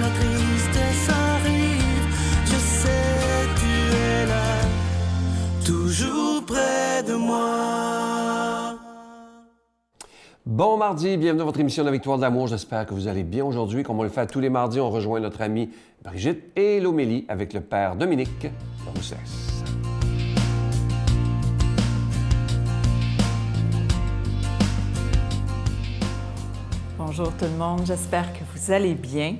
la tristesse arrive, je sais tu es là, toujours près de moi. Bon mardi, bienvenue dans votre émission de la Victoire de l'amour. J'espère que vous allez bien aujourd'hui. Comme on le fait tous les mardis, on rejoint notre amie Brigitte et l'homélie avec le père Dominique Roussès. Bonjour tout le monde, j'espère que vous allez bien.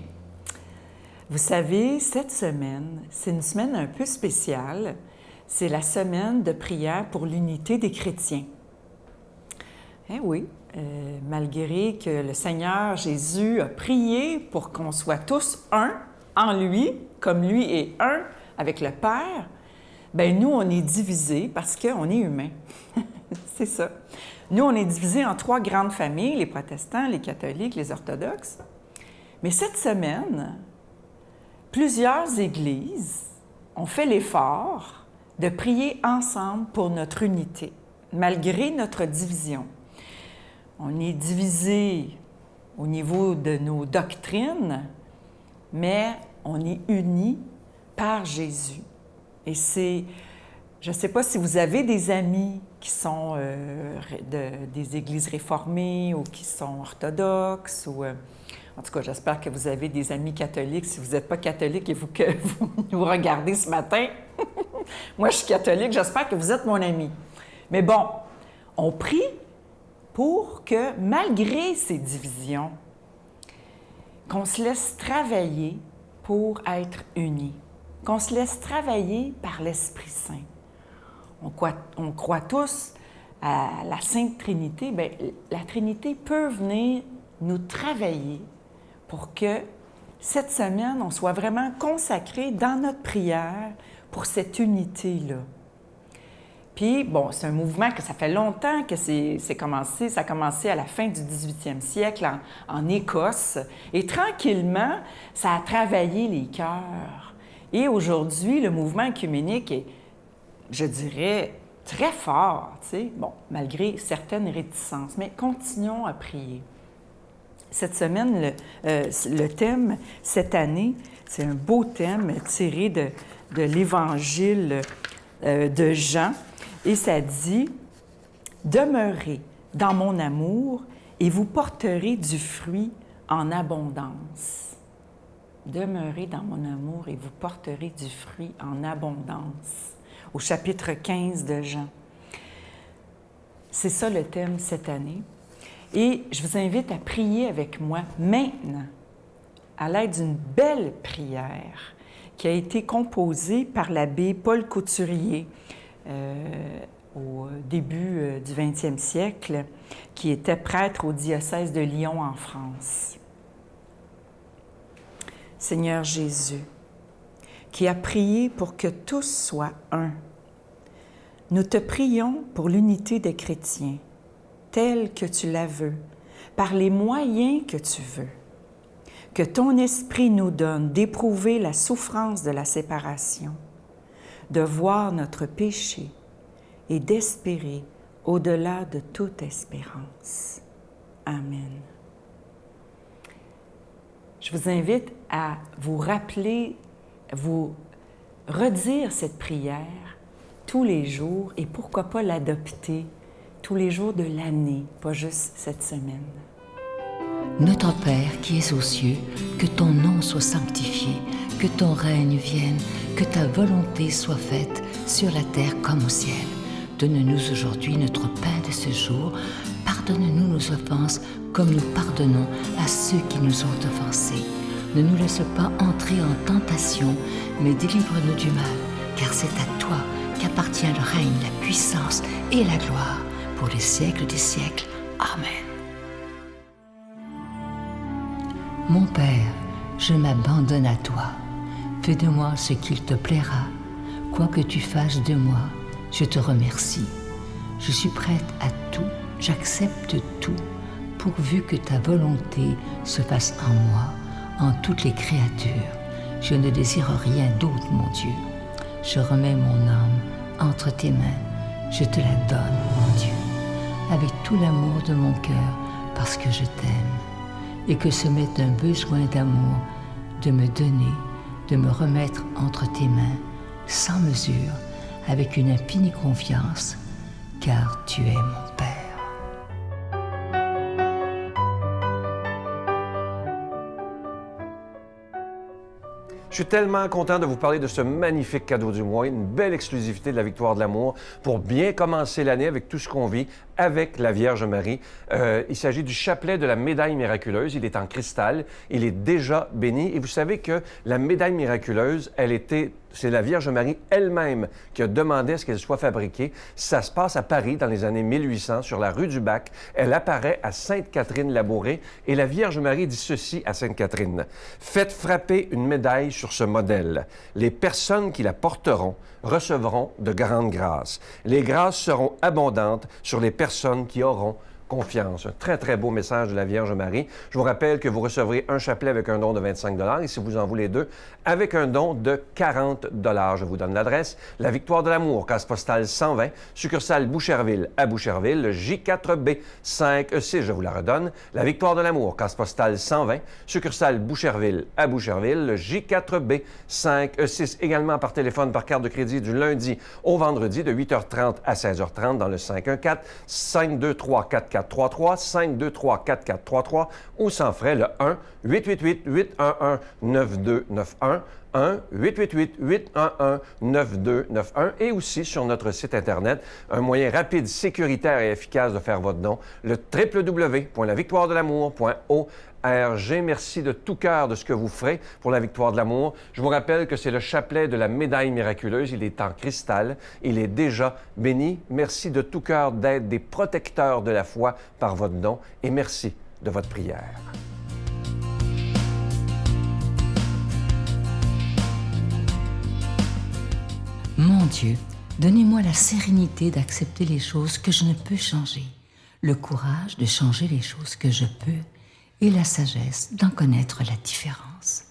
Vous savez, cette semaine, c'est une semaine un peu spéciale. C'est la semaine de prière pour l'unité des chrétiens. Eh oui, malgré que le Seigneur Jésus a prié pour qu'on soit tous un en lui, comme lui est un avec le Père, bien nous, on est divisés parce qu'on est humains. C'est ça. Nous, on est divisés en 3 grandes familles, les protestants, les catholiques, les orthodoxes. Mais cette semaine, plusieurs églises ont fait l'effort de prier ensemble pour notre unité, malgré notre division. On est divisés au niveau de nos doctrines, mais on est unis par Jésus. Et c'est, je ne sais pas si vous avez des amis qui sont des églises réformées ou qui sont orthodoxes, ou en tout cas, j'espère que vous avez des amis catholiques. Si vous n'êtes pas catholique et que vous nous regardez ce matin, moi je suis catholique, j'espère que vous êtes mon ami. Mais bon, on prie pour que, malgré ces divisions, qu'on se laisse travailler pour être unis, qu'on se laisse travailler par l'Esprit Saint. On croit tous à la Sainte Trinité. Bien, la Trinité peut venir nous travailler pour que cette semaine, on soit vraiment consacré dans notre prière pour cette unité-là. Puis, bon, c'est un mouvement que ça fait longtemps que c'est commencé. Ça a commencé à la fin du 18e siècle en Écosse. Et tranquillement, ça a travaillé les cœurs. Et aujourd'hui, le mouvement œcuménique est, je dirais, très fort, tu sais, bon, malgré certaines réticences. Mais continuons à prier. Cette semaine, le thème, cette année, c'est un beau thème tiré de l'Évangile de Jean. Et ça dit « Demeurez dans mon amour et vous porterez du fruit en abondance. » Demeurez dans mon amour et vous porterez du fruit en abondance. Au chapitre 15 de Jean. C'est ça le thème cette année. Et je vous invite à prier avec moi maintenant, à l'aide d'une belle prière qui a été composée par l'abbé Paul Couturier au début du 20e siècle, qui était prêtre au diocèse de Lyon en France. Seigneur Jésus, qui a prié pour que tous soient un, nous te prions pour l'unité des chrétiens, telle que tu la veux, par les moyens que tu veux. Que ton esprit nous donne d'éprouver la souffrance de la séparation, de voir notre péché et d'espérer au-delà de toute espérance. Amen. Je vous invite à vous rappeler, vous redire cette prière tous les jours et pourquoi pas l'adopter tous les jours de l'année, pas juste cette semaine. Notre Père qui es aux cieux, que ton nom soit sanctifié, que ton règne vienne, que ta volonté soit faite sur la terre comme au ciel. Donne-nous aujourd'hui notre pain de ce jour. Pardonne-nous nos offenses comme nous pardonnons à ceux qui nous ont offensés. Ne nous laisse pas entrer en tentation, mais délivre-nous du mal, car c'est à toi qu'appartient le règne, la puissance et la gloire pour les siècles des siècles. Amen. Mon Père, je m'abandonne à toi. Fais de moi ce qu'il te plaira. Quoi que tu fasses de moi, je te remercie. Je suis prête à tout, j'accepte tout, pourvu que ta volonté se fasse en moi, en toutes les créatures. Je ne désire rien d'autre, mon Dieu. Je remets mon âme entre tes mains. Je te la donne, mon Dieu, avec tout l'amour de mon cœur, parce que je t'aime, et que ce m'est un besoin d'amour de me donner, de me remettre entre tes mains, sans mesure, avec une infinie confiance, car tu es mon Père. Je suis tellement content de vous parler de ce magnifique cadeau du mois, une belle exclusivité de la Victoire de l'amour pour bien commencer l'année avec tout ce qu'on vit avec la Vierge Marie. Il s'agit du chapelet de la médaille miraculeuse. Il est en cristal. Il est déjà béni. Et vous savez que la médaille miraculeuse, c'est la Vierge Marie elle-même qui a demandé à ce qu'elle soit fabriquée. Ça se passe à Paris dans les années 1800, sur la rue du Bac. Elle apparaît à Sainte-Catherine-Labouré et la Vierge Marie dit ceci à Sainte-Catherine. « Faites frapper une médaille sur ce modèle. Les personnes qui la porteront recevront de grandes grâces. Les grâces seront abondantes sur les personnes qui auront confiance. » Un très, très beau message de la Vierge Marie. Je vous rappelle que vous recevrez un chapelet avec un don de 25 et si vous en voulez deux, avec un don de 40 $. Je vous donne l'adresse. La Victoire de l'amour, case postale 120, succursale Boucherville à Boucherville, le J4B 5E6, je vous la redonne. La Victoire de l'amour, case postale 120, succursale Boucherville à Boucherville, le J4B 5E6. Également par téléphone, par carte de crédit du lundi au vendredi de 8h30 à 16h30 dans le 514-523-4433, 523-4433 ou sans frais le 1-888-811-9291, 1-888-811-9291 et aussi sur notre site Internet, un moyen rapide, sécuritaire et efficace de faire votre don, le www.lavictoiredelamour.org. Merci de tout cœur de ce que vous ferez pour la Victoire de l'amour. Je vous rappelle que c'est le chapelet de la médaille miraculeuse. Il est en cristal. Il est déjà béni. Merci de tout cœur d'être des protecteurs de la foi par votre don et merci de votre prière. Mon Dieu, donnez-moi la sérénité d'accepter les choses que je ne peux changer, le courage de changer les choses que je peux et la sagesse d'en connaître la différence.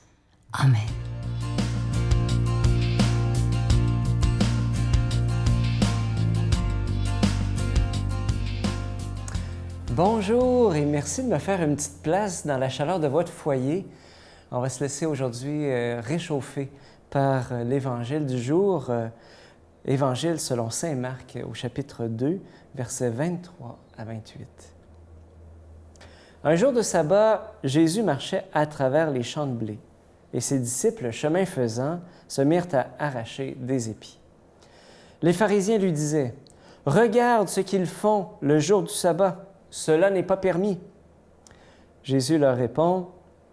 Amen. Bonjour et merci de me faire une petite place dans la chaleur de votre foyer. On va se laisser aujourd'hui réchauffer par l'Évangile du jour, Évangile selon saint Marc au chapitre 2, versets 23 à 28. Un jour de sabbat, Jésus marchait à travers les champs de blé, et ses disciples, chemin faisant, se mirent à arracher des épis. Les pharisiens lui disaient, « Regarde ce qu'ils font le jour du sabbat, cela n'est pas permis. » Jésus leur répond,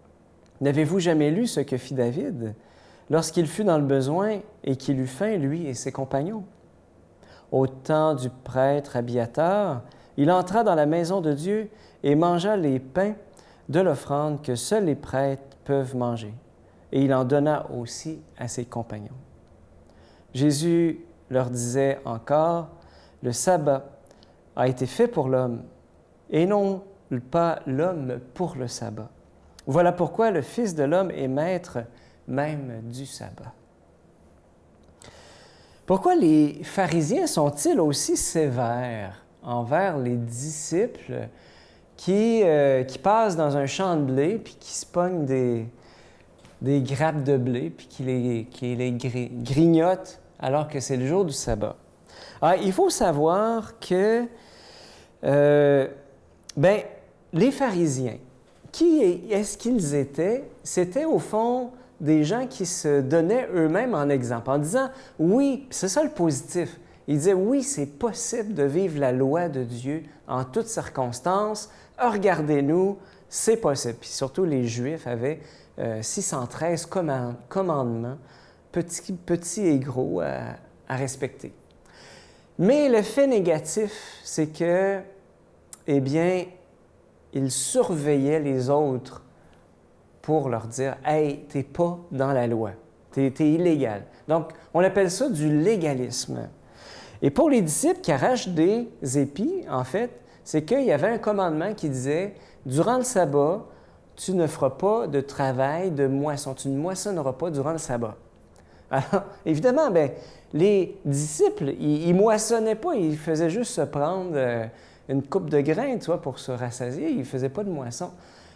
« N'avez-vous jamais lu ce que fit David lorsqu'il fut dans le besoin et qu'il eut faim, lui et ses compagnons? Au temps du prêtre Abiatar, il entra dans la maison de Dieu et mangea les pains de l'offrande que seuls les prêtres peuvent manger. Et il en donna aussi à ses compagnons. » Jésus leur disait encore, « Le sabbat a été fait pour l'homme, et non pas l'homme pour le sabbat. Voilà pourquoi le Fils de l'homme est maître même du sabbat. » Pourquoi les pharisiens sont-ils aussi sévères envers les disciples qui passent dans un champ de blé puis qui se pognent des grappes de blé puis qui les grignotent alors que c'est le jour du sabbat? Alors, il faut savoir que les pharisiens, qui est-ce qu'ils étaient? C'était au fond des gens qui se donnaient eux-mêmes en exemple, en disant « oui », c'est ça le positif. Ils disaient « oui, c'est possible de vivre la loi de Dieu en toutes circonstances. Regardez-nous, c'est possible. » Puis surtout, les Juifs avaient 613 commandements, petits et gros, à respecter. Mais le fait négatif, c'est que, eh bien, ils surveillaient les autres pour leur dire « Hey, t'es pas dans la loi, t'es illégal. » Donc, on appelle ça du légalisme. Et pour les disciples qui arrachent des épis, en fait, c'est qu'il y avait un commandement qui disait « Durant le sabbat, tu ne feras pas de travail de moisson, tu ne moissonneras pas durant le sabbat. » Alors, évidemment, les disciples, ils moissonnaient pas, ils faisaient juste se prendre une coupe de grains, tu vois, pour se rassasier, ils ne faisaient pas de moisson.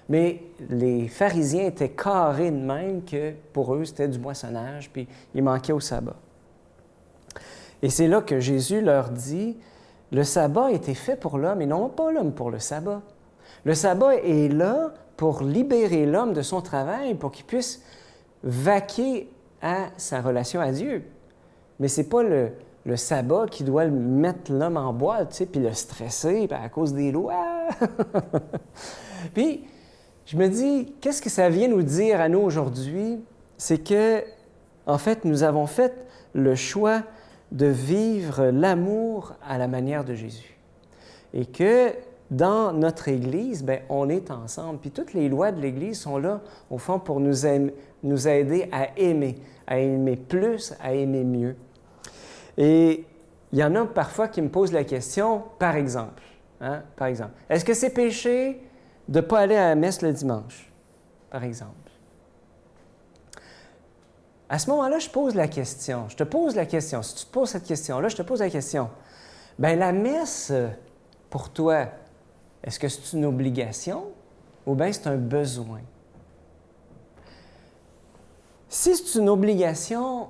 Mais les pharisiens étaient carrés de même que pour eux, c'était du moissonnage, puis il manquait au sabbat. Et c'est là que Jésus leur dit, le sabbat a été fait pour l'homme et non pas l'homme pour le sabbat. Le sabbat est là pour libérer l'homme de son travail, pour qu'il puisse vaquer à sa relation à Dieu. Mais ce n'est pas le sabbat qui doit mettre l'homme en boîte, tu sais, puis le stresser à cause des lois. Puis, je me dis, qu'est-ce que ça vient nous dire à nous aujourd'hui? C'est que, en fait, nous avons fait le choix de vivre l'amour à la manière de Jésus. Et que dans notre Église, bien, on est ensemble. Puis toutes les lois de l'Église sont là, au fond, pour nous aider à aimer plus, à aimer mieux. Et il y en a parfois qui me posent la question, par exemple, est-ce que c'est péché de ne pas aller à la messe le dimanche, par exemple? À ce moment-là, je te pose la question. Si tu te poses cette question-là, je te pose la question. Bien, la messe, pour toi, est-ce que c'est une obligation ou bien c'est un besoin? Si c'est une obligation,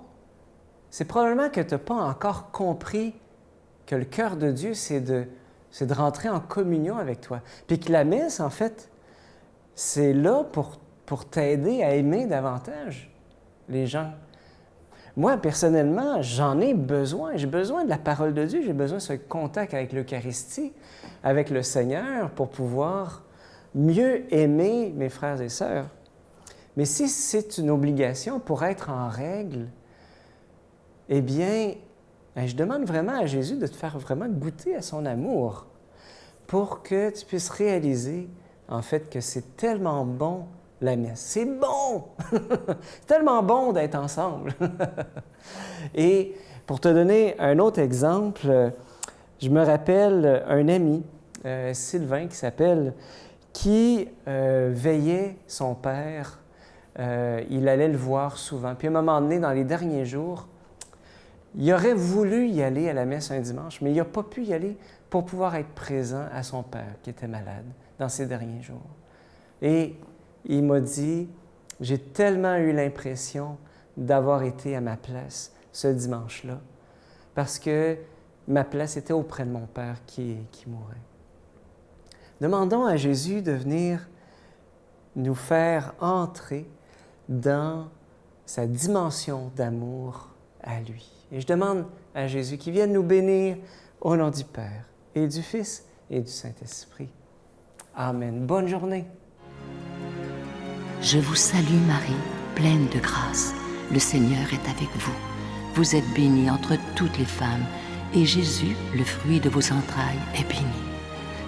c'est probablement que tu n'as pas encore compris que le cœur de Dieu, c'est de rentrer en communion avec toi. Puis que la messe, en fait, c'est là pour t'aider à aimer davantage les gens. Moi, personnellement, j'en ai besoin. J'ai besoin de la parole de Dieu. J'ai besoin de ce contact avec l'Eucharistie, avec le Seigneur, pour pouvoir mieux aimer mes frères et sœurs. Mais si c'est une obligation pour être en règle, eh bien, je demande vraiment à Jésus de te faire vraiment goûter à son amour pour que tu puisses réaliser, en fait, que c'est tellement bon la messe. C'est bon! C'est tellement bon d'être ensemble. Et pour te donner un autre exemple, je me rappelle un ami, Sylvain, qui veillait son père. Il allait le voir souvent. Puis à un moment donné, dans les derniers jours, il aurait voulu y aller à la messe un dimanche, mais il n'a pas pu y aller pour pouvoir être présent à son père qui était malade dans ces derniers jours. Et il m'a dit, j'ai tellement eu l'impression d'avoir été à ma place ce dimanche-là, parce que ma place était auprès de mon père qui mourait. Demandons à Jésus de venir nous faire entrer dans sa dimension d'amour à lui. Et je demande à Jésus qu'il vienne nous bénir au nom du Père et du Fils et du Saint-Esprit. Amen. Bonne journée. Je vous salue Marie, pleine de grâce. Le Seigneur est avec vous. Vous êtes bénie entre toutes les femmes, et Jésus, le fruit de vos entrailles, est béni.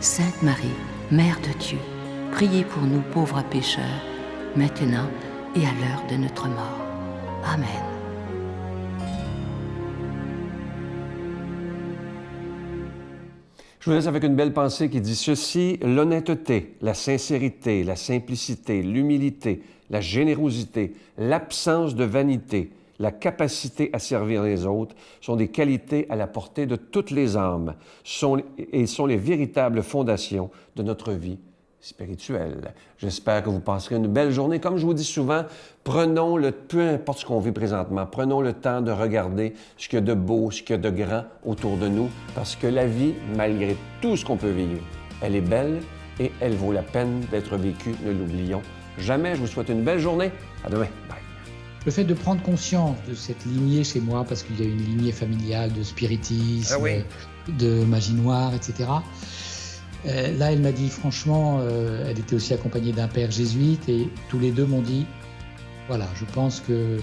Sainte Marie, Mère de Dieu, priez pour nous pauvres pécheurs, maintenant et à l'heure de notre mort. Amen. Je vous laisse avec une belle pensée qui dit ceci: l'honnêteté, la sincérité, la simplicité, l'humilité, la générosité, l'absence de vanité, la capacité à servir les autres sont des qualités à la portée de toutes les âmes et sont les véritables fondations de notre vie spirituelle. J'espère que vous passerez une belle journée. Comme je vous dis souvent, prenons peu importe ce qu'on vit présentement, prenons le temps de regarder ce qu'il y a de beau, ce qu'il y a de grand autour de nous, parce que la vie, malgré tout ce qu'on peut vivre, elle est belle et elle vaut la peine d'être vécue, ne l'oublions jamais. Je vous souhaite une belle journée. À demain. Bye. Le fait de prendre conscience de cette lignée chez moi, parce qu'il y a une lignée familiale de spiritisme, de magie noire, etc. Là, elle m'a dit, franchement, elle était aussi accompagnée d'un père jésuite, et tous les deux m'ont dit, voilà, je pense que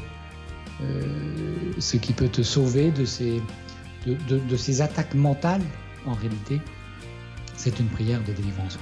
ce qui peut te sauver de ces attaques mentales, en réalité, c'est une prière de délivrance.